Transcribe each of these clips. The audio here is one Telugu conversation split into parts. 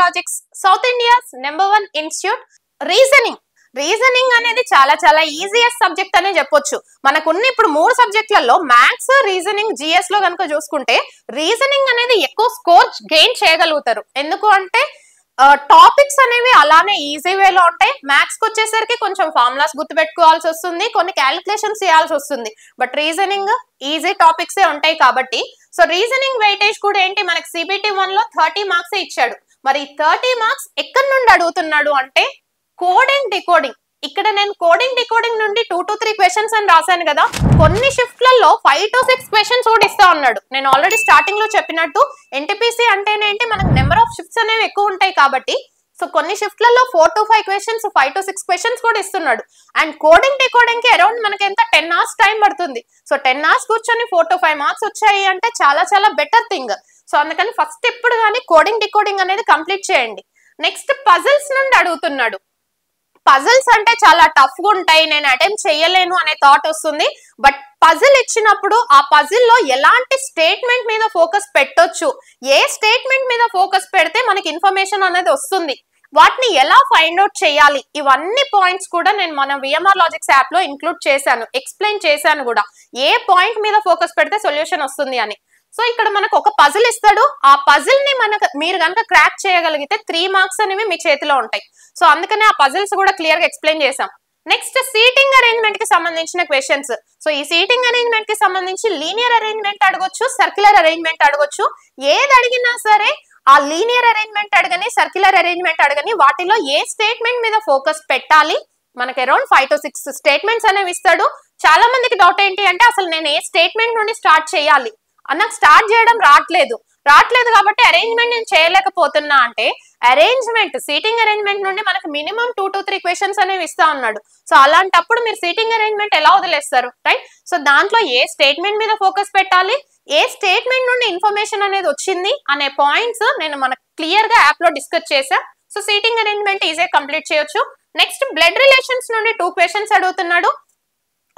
Logics, south India's #1 institute. Reasoning అనేది చాలా ఈజియెస్ట్ సబ్జెక్ట్ అనే చెప్పొచ్చు. మనకున్న ఇప్పుడు 3 సబ్జెక్టులలో మ్యాథ్స్, రీజనింగ్, జిఎస్ లో కనుక చూసుకుంటే రీజనింగ్ అనేది ఎక్కువ స్కోర్ గెయిన్ చేయగలుగుతారు. ఎందుకు అంటే టాపిక్స్ అనేవి అలానే ఈజీ వేలో ఉంటాయి. మ్యాథ్స్ కి వచ్చేసరికి కొంచెం ఫార్ములాస్ గుర్తుపెట్టుకోవాల్సి వస్తుంది, కొన్ని క్యాలిక్యులేషన్స్ చేయాల్సి వస్తుంది. బట్ రీజనింగ్ ఈజీ టాపిక్స్ ఉంటాయి కాబట్టి సో రీజనింగ్ వెయిటేజ్ కూడా ఏంటి మనకి CBT 1 లో 30 మార్క్స్ ఇచ్చాడు. మరి 30 మార్క్స్ ఎక్కడి నుండి అడుగుతున్నాడు అంటే కోడింగ్ డికోడింగ్. ఇక్కడ నేను కోడింగ్ డికోడింగ్ నుండి 2 to 3 క్వశ్చన్స్ అని రాశాను కదా, కొన్ని షిఫ్ట్లలో 5 to 6 క్వశ్చన్స్ కూడా ఇస్తా ఉన్నాడు. నేను ఆల్రెడీ స్టార్టింగ్ లో చెప్పినట్టు NTPC అంటేనేంటి మనకు నెంబర్ ఆఫ్ షిఫ్ట్స్ అనేవి ఎక్కువ ఉంటాయి కాబట్టి సో కొన్ని షిఫ్ట్లలో 4 to 5 క్వశ్చన్స్, 5 to 6 క్వశ్చన్స్ కూడా ఇస్తున్నాడు. అండ్ కోడింగ్ డికోడింగ్ కి అరౌండ్ మనకి ఎంత 10 hours టైం పడుతుంది. సో 10 hours కూర్చొని 4 to 5 మార్క్స్ వచ్చాయి అంటే చాలా బెటర్ థింగ్. సో అందుకని ఫస్ట్ ఎప్పుడు కానీ కోడింగ్ డికోడింగ్ అనేది కంప్లీట్ చేయండి. నెక్స్ట్ పజిల్స్ నుండి అడుగుతున్నాడు. పజిల్స్ అంటే చాలా టఫ్ గా ఉంటాయి, నేను అటెంప్ట్ చేయలేను అనే థాట్ వస్తుంది. బట్ పజిల్ ఇచ్చినప్పుడు ఆ పజిల్ లో ఎలాంటి స్టేట్మెంట్ మీద ఫోకస్ పెట్టొచ్చు, ఏ స్టేట్మెంట్ మీద ఫోకస్ పెడితే మనకి ఇన్ఫర్మేషన్ అనేది వస్తుంది, వాటిని ఎలా ఫైండ్ అవుట్ చేయాలి, ఇవన్నీ పాయింట్స్ కూడా నేను మన VMR లాజిక్స్ యాప్ లో ఇంక్లూడ్ చేశాను, ఎక్స్ప్లెయిన్ చేశాను కూడా ఏ పాయింట్ మీద ఫోకస్ పెడితే సొల్యూషన్ వస్తుంది అని. సో ఇక్కడ మనకు ఒక పజిల్ ఇస్తాడు, ఆ పజిల్ ని మీరు కనుక క్రాక్ చేయగలిగితే 3 మార్క్స్ అనేవి మీ చేతిలో ఉంటాయి. సో అందుకనే ఆ పజిల్స్ కూడా క్లియర్ గా ఎక్స్ప్లెయిన్ చేసాం. నెక్స్ట్ సీటింగ్ అరేంజ్మెంట్ కి సంబంధించిన క్వశ్చన్స్. సో ఈ సీటింగ్ అరేంజ్మెంట్ కి సంబంధించి లీనియర్ అరేంజ్మెంట్ అడగొచ్చు, సర్క్యులర్ అరేంజ్మెంట్ అడగొచ్చు. ఏది అడిగినా సరే ఆ లీనియర్ అరేంజ్మెంట్ అడగని, సర్క్యులర్ అరేంజ్మెంట్ అడగని, వాటిలో ఏ స్టేట్మెంట్ మీద ఫోకస్ పెట్టాలి, మనకి అరౌండ్ 5 to 6 స్టేట్మెంట్స్ అనేవి ఇస్తాడు. చాలా మందికి డౌట్ ఏంటి అంటే అసలు నేను ఏ స్టేట్మెంట్ నుండి స్టార్ట్ చేయాలి, నాకు స్టార్ట్ చేయడం రావట్లేదు కాబట్టి అరేంజ్మెంట్ నేను చేయలేకపోతున్నా అంటే సీటింగ్ అరేంజ్మెంట్ నుండి మనకు మినిమం 2 to 3 క్వశ్చన్స్ అనేవి ఇస్తా ఉన్నాడు. సో అలాంటప్పుడు మీరు సీటింగ్ అరేంజ్మెంట్ ఎలా వదిలేస్తారు, రైట్? సో దాంట్లో ఏ స్టేట్మెంట్ మీద ఫోకస్ పెట్టాలి, ఏ స్టేట్మెంట్ నుండి ఇన్ఫర్మేషన్ అనేది వచ్చింది అనే పాయింట్స్ నేను మనకు క్లియర్ గా యాప్ లో డిస్కస్ చేసా. సో సీటింగ్ అరేంజ్మెంట్ ఈజీగా కంప్లీట్ చేయొచ్చు. నెక్స్ట్ బ్లడ్ రిలేషన్స్ నుండి 2 క్వశ్చన్స్ అడుగుతున్నాడు.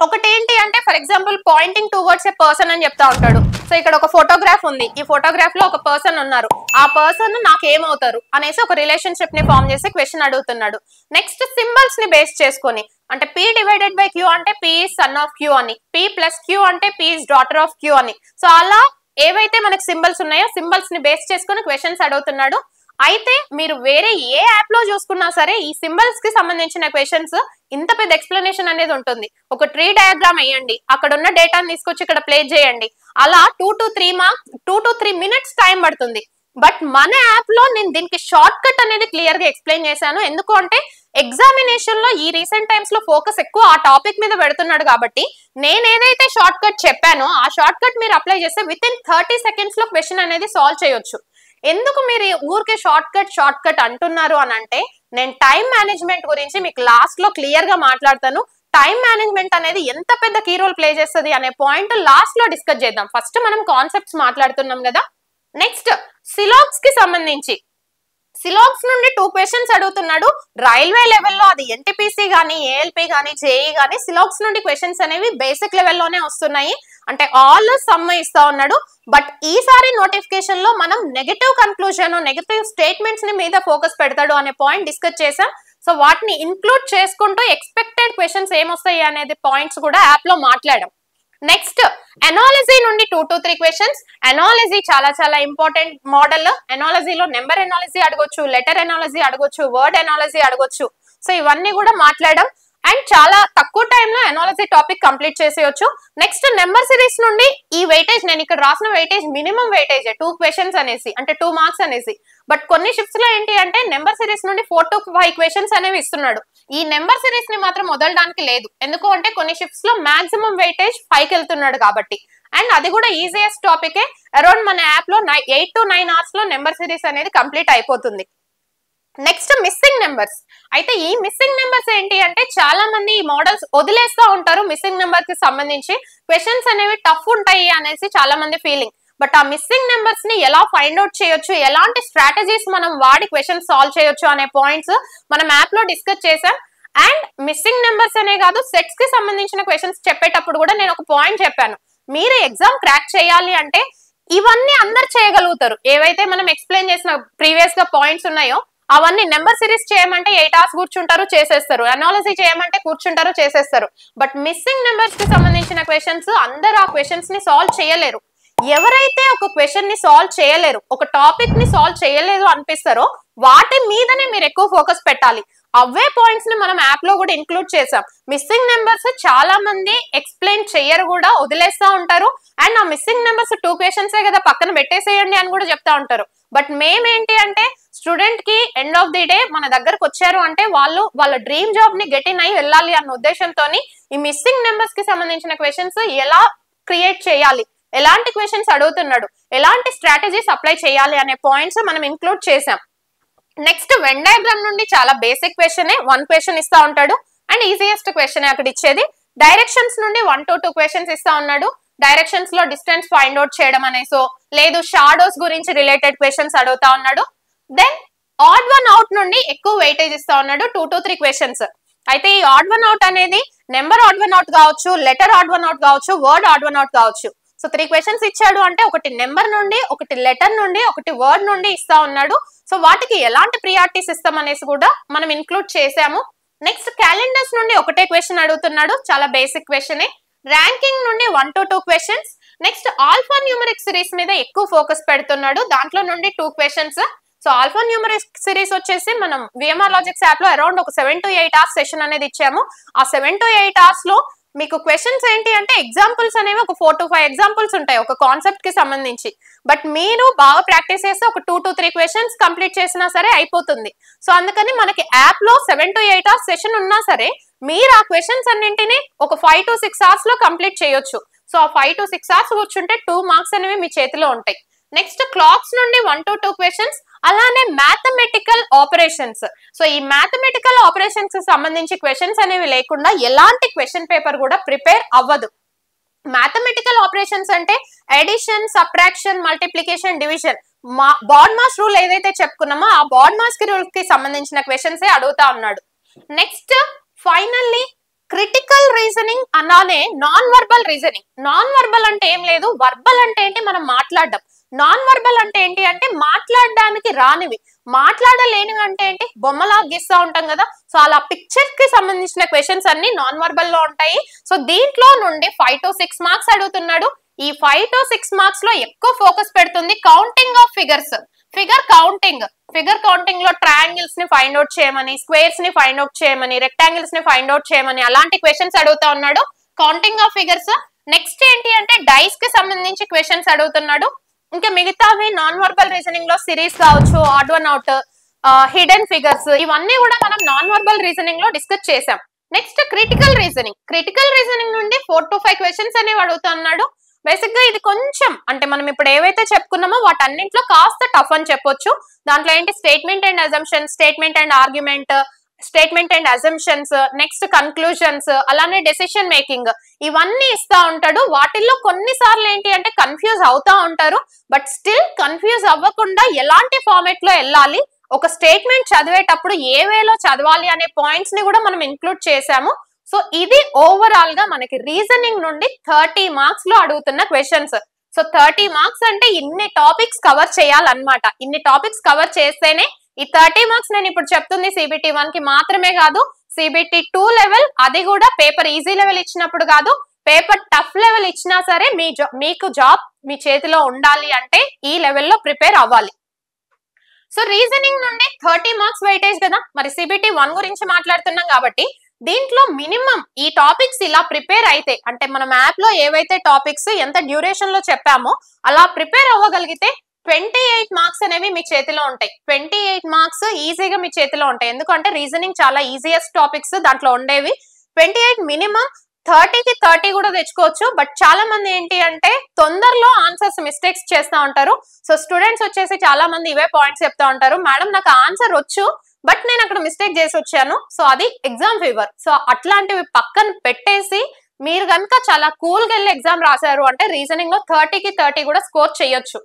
ఒకటి ఏంటి అంటే for example Poynting towards a person అని చెప్తా ఉంటాడు. సో ఇక్కడ ఒక ఫోటోగ్రాఫ్ ఉంది, ఈ ఫోటోగ్రాఫ్ లో ఒక పర్సన్ ఉన్నారు, ఆ పర్సన్ నాకు ఏమవుతారు అనేసి ఒక రిలేషన్షిప్ ని ఫామ్ చేసి క్వశ్చన్ అడుగుతున్నాడు. నెక్స్ట్ సింబల్స్ ని బేస్ చేసుకొని అంటే P/Q అంటే P is son of Q అని, P+Q అంటే P is daughter of Q అని. సో అలా ఏవైతే మనకి సింబల్స్ ఉన్నాయో సింబల్స్ ని బేస్ చేసుకుని క్వశ్చన్స్ అడుగుతున్నాడు. అయితే మీరు వేరే ఏ యాప్ లో చూసుకున్నా సరే ఈ సింబల్స్ కి సంబంధించిన క్వశ్చన్స్ ఇంత పెద్ద ఎక్స్ప్లెనేషన్ అనేది ఉంటుంది. ఒక ట్రీ డయాగ్రామ్ వేయండి, అక్కడ ఉన్న డేటాని తీసుకొచ్చి ఇక్కడ ప్లేస్ చేయండి, అలా 2 to 3 minutes టైం పడుతుంది. బట్ మన యాప్ లో నేను దీనికి షార్ట్ కట్ అనేది క్లియర్ గా ఎక్స్ప్లెయిన్ చేశాను. ఎందుకు అంటే ఎగ్జామినేషన్ లో ఈ రీసెంట్ టైమ్స్ లో ఫోకస్ ఎక్కువ ఆ టాపిక్ మీద పెడుతున్నాడు కాబట్టి నేను ఏదైతే షార్ట్ కట్ చెప్పానో ఆ షార్ట్ కట్ మీరు అప్లై చేస్తే విత్ ఇన్ 30 seconds లో క్వశ్చన్ అనేది సాల్వ్ చేయొచ్చు. ఎందుకు మీరు ఊరికే షార్ట్ కట్ అంటున్నారు అని అంటే నేను టైం మేనేజ్మెంట్ గురించి మీకు లాస్ట్ లో క్లియర్ గా మాట్లాడతాను. టైం మేనేజ్మెంట్ అనేది ఎంత పెద్ద కీ రోల్ ప్లే చేస్తుంది అనే పాయింట్ లాస్ట్ లో డిస్కస్ చేద్దాం. ఫస్ట్ మనం కాన్సెప్ట్స్ మాట్లాడుతున్నాం కదా. నెక్స్ట్ సిలాగ్స్ కి సంబంధించి సిలాగ్స్ నుండి 2 క్వశ్చన్స్ అడుగుతున్నాడు. రైల్వే లెవెల్లో అది NTPC గానీ ALP గానీ JEE గానీ సిలాగ్స్ నుండి క్వశ్చన్స్ అనేవి బేసిక్ లెవెల్లోనే వస్తున్నాయి. అంటే ఆల్ సమ్ ఇస్తా ఉన్నాడు. బట్ ఈసారి నోటిఫికేషన్ లో మనం నెగటివ్ కన్క్లూజన్, నెగటివ్ స్టేట్మెంట్స్ ని మీద ఫోకస్ పెడతాడు అనే పాయింట్ డిస్కస్ చేసాం. సో వాటిని ఇంక్లూడ్ చేసుకుంటూ ఎక్స్పెక్టెడ్ క్వశ్చన్స్ ఏమొస్తాయి అనేది పాయింట్స్ కూడా యాప్ లో మాట్లాడాం. నెక్స్ట్ ఎనాలజీ నుండి 2 to 3 క్వశ్చన్స్. ఎనాలజీ చాలా ఇంపార్టెంట్ మోడల్. ఎనాలజీలో నెంబర్ ఎనాలజీ అడగొచ్చు, లెటర్ ఎనాలజీ అడగొచ్చు, వర్డ్ ఎనాలజీ అడగొచ్చు. సో ఇవన్నీ కూడా మాట్లాడాం అండ్ చాలా తక్కువ టైంలో ఎనాలజీ టాపిక్ కంప్లీట్ చేసేయచ్చు. నెక్స్ట్ నెంబర్ సిరీస్ నుండి ఈ వెయిటేజ్ నేను ఇక్కడ రాసిన వెయిటేజ్ మినిమం వెయిటేజ్ 2 క్వశ్చన్స్ అనేసి అంటే 2 మార్క్స్ అనేసి. బట్ కొన్ని షిఫ్ట్స్ లో ఏంటి అంటే నెంబర్ సిరీస్ నుండి 4 to 5 క్వశ్చన్స్ అనేవి ఇస్తున్నాడు. ఈ నెంబర్ సిరీస్ ని మాత్రం వదలడానికి లేదు, ఎందుకు అంటే కొన్ని షిఫ్ట్స్ లో మాక్సిమం వెయిటేజ్ 5కి వెళ్తున్నాడు కాబట్టి. అండ్ అది కూడా ఈజియెస్ట్ టాపికే. అరౌండ్ మన యాప్ లో 8 to 9 hours లో నెంబర్ సిరీస్ అనేది కంప్లీట్ అయిపోతుంది. Next missing numbers. అయితే ఈ మిస్సింగ్ నెంబర్స్ ఏంటి అంటే చాలా మంది ఈ మోడల్స్ వదిలేస్తూ ఉంటారు. మిస్సింగ్ నెంబర్ కి సంబంధించి క్వశ్చన్స్ అనేవి టఫ్ ఉంటాయి అనేసి చాలా మంది ఫీలింగ్. బట్ ఆ మిస్సింగ్ నెంబర్స్ ని ఎలా ఫైండ్ అవుట్ చేయొచ్చు, ఎలాంటి స్ట్రాటజీస్ మనం వాడి క్వశ్చన్ సాల్వ్ చేయొచ్చు అనే పాయింట్స్ మనం యాప్ లో డిస్కస్ చేసాం. అండ్ మిస్సింగ్ నెంబర్స్ అనే కాదు సెట్స్ కి సంబంధించిన క్వశ్చన్స్ చెప్పేటప్పుడు కూడా నేను ఒక పాయింట్ చెప్పాను. మీరు ఎగ్జామ్ క్రాక్ చేయాలి అంటే ఇవన్నీ అందరు చేయగలుగుతారు. ఏవైతే మనం ఎక్స్ప్లెయిన్ చేసిన ప్రీవియస్ గా పాయింట్స్ ఉన్నాయో అవన్నీ నెంబర్ సిరీస్ చేయమంటే 8 hours కూర్చుంటారు చేసేస్తారు, అనాలజీ చేయమంటే కూర్చుంటారు చేసేస్తారు. బట్ మిస్సింగ్ నెంబర్స్ కి సంబంధించిన క్వశ్చన్స్ అందరు ఆ క్వశ్చన్స్ ని సాల్వ్ చేయలేరు. ఎవరైతే ఒక క్వశ్చన్ ని సాల్వ్ చేయలేరు, ఒక టాపిక్ ని సాల్వ్ చేయలేదు అనిపిస్తారో వాటి మీదనే మీరు ఎక్కువ ఫోకస్ పెట్టాలి. అవే పాయింట్స్ ని మనం యాప్ లో కూడా ఇంక్లూడ్ చేసాం. మిస్సింగ్ నెంబర్స్ చాలా మంది ఎక్స్ప్లెయిన్ చెయ్యరు కూడా, వదిలేస్తా ఉంటారు. అండ్ ఆ మిస్సింగ్ నెంబర్స్ 2 questions కదా పక్కన పెట్టేసేయండి అని కూడా చెప్తా ఉంటారు. బట్ మేమేంటి అంటే స్టూడెంట్ కి ఎండ్ ఆఫ్ ది డే మన దగ్గరకు వచ్చారు అంటే వాళ్ళు వాళ్ళ డ్రీమ్ జాబ్ ని గెట్ ఇన్ అయ్యి వెళ్ళాలి అన్న ఉద్దేశంతో ఈ మిస్సింగ్ నెంబర్స్ కి సంబంధించిన క్వశ్చన్స్ ఎలా క్రియేట్ చేయాలి, ఎలాంటి క్వశ్చన్స్ అడుగుతున్నాడు, ఎలాంటి స్ట్రాటజీస్ అప్లై చేయాలి అనే పాయింట్స్ మనం ఇంక్లూడ్ చేసాం. నెక్స్ట్ వెన్ డయాగ్రామ్ నుండి చాలా బేసిక్ క్వశ్చన్ 1 question ఇస్తా ఉంటాడు అండ్ ఈజియెస్ట్ క్వశ్చన్ అక్కడ ఇచ్చేది. డైరెక్షన్స్ నుండి 1 to 2 questions ఇస్తా ఉన్నాడు. డైరెక్షన్స్ లో డిస్టెన్స్ ఫైండ్ అవుట్ చేయడం అనేసో లేదు షాడోస్ గురించి రిలేటెడ్ క్వశ్చన్స్ అడుగుతా ఉన్నాడు. దెన్ ఆడ్ వన్ అవుట్ నుండి ఎక్కువ వెయిటేజ్ ఇస్తా ఉన్నాడు 2 to 3 questions. అయితే ఈ ఆడ్ వన్ అవుట్ అనేది నెంబర్ ఆడ్ వన్ అవుట్ కావచ్చు, లెటర్ ఆడ్ వన్ అవుట్ కావచ్చు, వర్డ్ ఆడ్ వన్ అవుట్ కావచ్చు. సో 3 questions ఇచ్చాడు అంటే ఒకటి నెంబర్ నుండి, ఒకటి లెటర్ నుండి, ఒకటి వర్డ్ నుండి ఇస్తా ఉన్నాడు. సో వాటికి ఎలాంటి ప్రియారిటీస్ ఇస్తాం అనేసి కూడా మనం ఇంక్లూడ్ చేసాము. నెక్స్ట్ క్యాలెండర్స్ నుండి ఒకటే క్వశ్చన్ అడుగుతున్నాడు, చాలా బేసిక్ క్వశ్చన్. ర్యాంకింగ్ నుండి 1 to 2 questions. Next alpha numeric series మీద ఎక్కువ ఫోకస్ పెడుతున్నాడు, దాంట్లో నుండి 2 questions. So alpha numeric series వచ్చేసి మనం విఎంఆర్ లాజిక్స్ యాప్ లో అరౌండ్ ఒక 7 to 8 hours సెషన్ అనేది ఇచ్చాము. ఆ 7 to 8 hours లో మీకు క్వశ్చన్స్ ఏంటి అంటే ఎగ్జాంపుల్స్ అనేవి ఒక 4 to 5 ఎగ్జాంపుల్స్ ఉంటాయి ఒక కాన్సెప్ట్ కి సంబంధించి. బట్ మీరు బాగా ప్రాక్టీస్ చేస్తే ఒక 2 to 3 questions కంప్లీట్ చేసినా సరే అయిపోతుంది. సో అందుకని మనకి యాప్ లో 7 to 8 hours సెషన్ ఉన్నా సరే మీరు ఆ క్వశ్చన్స్ అన్నింటినీ ఒక 5 to 6 hours లో కంప్లీట్ చేయొచ్చు. సో ఆ 5 to 6 hours కూర్చుంటే 2 marks అనేవి మీ చేతిలో ఉంటాయి. నెక్స్ట్ క్లాక్స్ నుండి 1 to 2 questions. అలానే మ్యాథమెటికల్ ఆపరేషన్స్. సో ఈ మ్యాథమెటికల్ ఆపరేషన్స్ కి సంబంధించి క్వశ్చన్స్ అనేవి లేకుండా ఎలాంటి క్వశ్చన్ పేపర్ కూడా ప్రిపేర్ అవ్వదు. మ్యాథమెటికల్ ఆపరేషన్స్ అంటే addition, subtraction, multiplication, division, BODMAS rule ఏదైతే చెప్పుకున్నామో ఆ బాడ్ మాస్ రూల్ కి సంబంధించిన క్వశ్చన్స్ అడుగుతా ఉన్నాడు. నెక్స్ట్ ఫైనల్లీ క్రిటికల్ రీజనింగ్ అలానే non verbal reasoning. Non verbal అంటే ఏం లేదు, వర్బల్ అంటే ఏంటి మనం మాట్లాడడం, నాన్ వర్బల్ అంటే ఏంటి అంటే మాట్లాడడానికి రానివి, మాట్లాడలేనివి అంటే ఏంటి బొమ్మలా గీస్తా ఉంటాం కదా. సో అలా పిక్చర్ కి సంబంధించిన క్వశ్చన్స్ అన్ని నాన్ వర్బల్ లో ఉంటాయి. సో దీంట్లో నుండి 5 to 6 marks అడుగుతున్నాడు. ఈ 5 to 6 marks లో ఎక్కువ ఫోకస్ పెడుతుంది counting of figures. Figure counting లో ట్రయాంగిల్స్ ని ఫైండ్ అవుట్ చేయమని, స్క్వేర్స్ ని ఫైండ్ అవుట్ చేయమని, రెక్టాంగిల్స్ ని ఫైండ్ అవుట్ చేయమని అలాంటి క్వశ్చన్స్ అడుగుతా ఉన్నాడు కౌంటింగ్ ఆఫ్ ఫిగర్స్. నెక్స్ట్ ఏంటి అంటే డైస్ కి సంబంధించి క్వశ్చన్స్ అడుగుతున్నాడు. ఇంకా మిగతావి నాన్ వర్బల్ రీజనింగ్ లో సిరీస్ కావచ్చు, odd one out, hidden figures, ఇవన్నీ కూడా మనం నాన్ వర్బల్ రీజనింగ్ లో డిస్కస్ చేసాం. నెక్స్ట్ క్రిటికల్ రీజనింగ్ నుండి 4 to 5 questions అనేవి అడుగుతున్నాడు. బేసిక్ గా ఇది కొంచెం అంటే మనం ఇప్పుడు ఏవైతే చెప్పుకున్నామో వాటన్నింటిలో కాస్త టఫ్ అని చెప్పొచ్చు. దాంట్లో ఏంటి statement and assumption, statement and argument, statement and assumptions, next conclusions, అలానే డెసిషన్ మేకింగ్, ఇవన్నీ ఇస్తా ఉంటాడు. వాటిల్లో కొన్నిసార్లు ఏంటి అంటే కన్ఫ్యూజ్ అవుతా ఉంటారు. బట్ స్టిల్ కన్ఫ్యూజ్ అవ్వకుండా ఎలాంటి ఫార్మేట్ లో వెళ్ళాలి, ఒక స్టేట్మెంట్ చదివేటప్పుడు ఏ వేలో చదవాలి అనే పాయింట్స్ ని కూడా మనం ఇంక్లూడ్ చేసాము. సో ఇది ఓవరాల్ గా మనకి రీజనింగ్ నుండి 30 marks లో అడుగుతున్న క్వశ్చన్స్. సో 30 marks అంటే ఇన్ని టాపిక్స్ కవర్ చేయాలన్నమాట. ఇన్ని టాపిక్స్ కవర్ చేస్తేనే ఈ 30 marks నేను ఇప్పుడు చెప్తుంది CBT 1 కి మాత్రమే కాదు, CBT 2 లెవెల్, అది కూడా పేపర్ ఈజీ లెవెల్ ఇచ్చినప్పుడు కాదు, పేపర్ టఫ్ లెవెల్ ఇచ్చినా సరే మీకు జాబ్ మీ చేతిలో ఉండాలి అంటే ఈ లెవెల్లో ప్రిపేర్ అవ్వాలి. సో రీజనింగ్ నుండి 30 marks వెయిటేజ్ కదా, మరి CBT 1 గురించి మాట్లాడుతున్నాం కాబట్టి దీంట్లో మినిమం ఈ టాపిక్స్ ఇలా ప్రిపేర్ అయితే అంటే మనం యాప్ లో ఏవైతే టాపిక్స్ ఎంత డ్యూరేషన్ లో చెప్పామో అలా ప్రిపేర్ అవ్వగలిగితే 28 marks అనేవి మీ చేతిలో ఉంటాయి. 28 marks ఈజీగా మీ చేతిలో ఉంటాయి. ఎందుకంటే రీజనింగ్ చాలా ఈజియెస్ట్ టాపిక్స్ దాంట్లో ఉండేవి. 28 మినిమం, 30కి 30 కూడా తెచ్చుకోవచ్చు. బట్ చాలా మంది ఏంటి అంటే తొందరలో ఆన్సర్స్ మిస్టేక్స్ చేస్తూ ఉంటారు. సో స్టూడెంట్స్ వచ్చేసి చాలా మంది ఇవే పాయింట్స్ చెప్తా ఉంటారు, మేడం నాకు ఆన్సర్ వచ్చు బట్ నేను అక్కడ మిస్టేక్ చేసి వచ్చాను, సో అది ఎగ్జామ్ ఫీవర్. సో అట్లాంటివి పక్కన పెట్టేసి మీరు కనుక చాలా కూల్గా వెళ్ళి ఎగ్జామ్ రాశారు అంటే రీజనింగ్ లో 30కి 30 కూడా స్కోర్ చేయొచ్చు.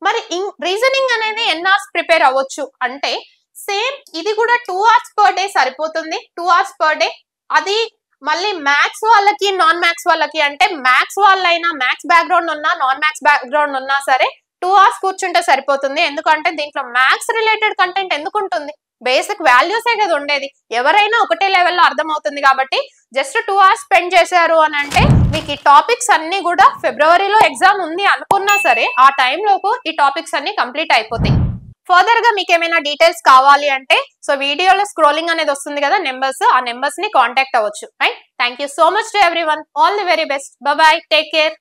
మరి రీజనింగ్ అనేది ఎన్ని అవర్స్ ప్రిపేర్ అవ్వచ్చు అంటే సేమ్ ఇది కూడా 2 hours per day సరిపోతుంది. 2 hours per day. అది మళ్ళీ మ్యాథ్స్ వాళ్ళకి నాన్ మ్యాథ్స్ వాళ్ళకి అంటే మ్యాథ్స్ వాళ్ళైనా మ్యాథ్స్ బ్యాక్గ్రౌండ్ ఉన్నా నాన్ మ్యాథ్స్ బ్యాక్గ్రౌండ్ ఉన్నా సరే 2 hours కూర్చుంటే సరిపోతుంది. ఎందుకంటే దీంట్లో మ్యాథ్స్ రిలేటెడ్ కంటెంట్ ఎందుకు ఉంటుంది, బేసిక్ వాల్యూసే కదా ఉండేది, ఎవరైనా ఒకటే లెవెల్లో అర్థమవుతుంది. కాబట్టి జస్ట్ 2 hours స్పెండ్ చేశారు అని అంటే మీకు ఈ టాపిక్స్ అన్ని కూడా ఫిబ్రవరిలో ఎగ్జామ్ ఉంది అనుకున్నా సరే ఆ టైంలోపు ఈ టాపిక్స్ అన్ని కంప్లీట్ అయిపోతాయి. ఫర్దర్ గా మీకు ఏమైనా డీటెయిల్స్ కావాలి అంటే సో వీడియోలో స్క్రోలింగ్ అనేది వస్తుంది కదా నెంబర్స్, ఆ నెంబర్స్ ని కాంటాక్ట్ అవ్వచ్చు. Right, thank you so much to everyone, all the very best, by by, take care.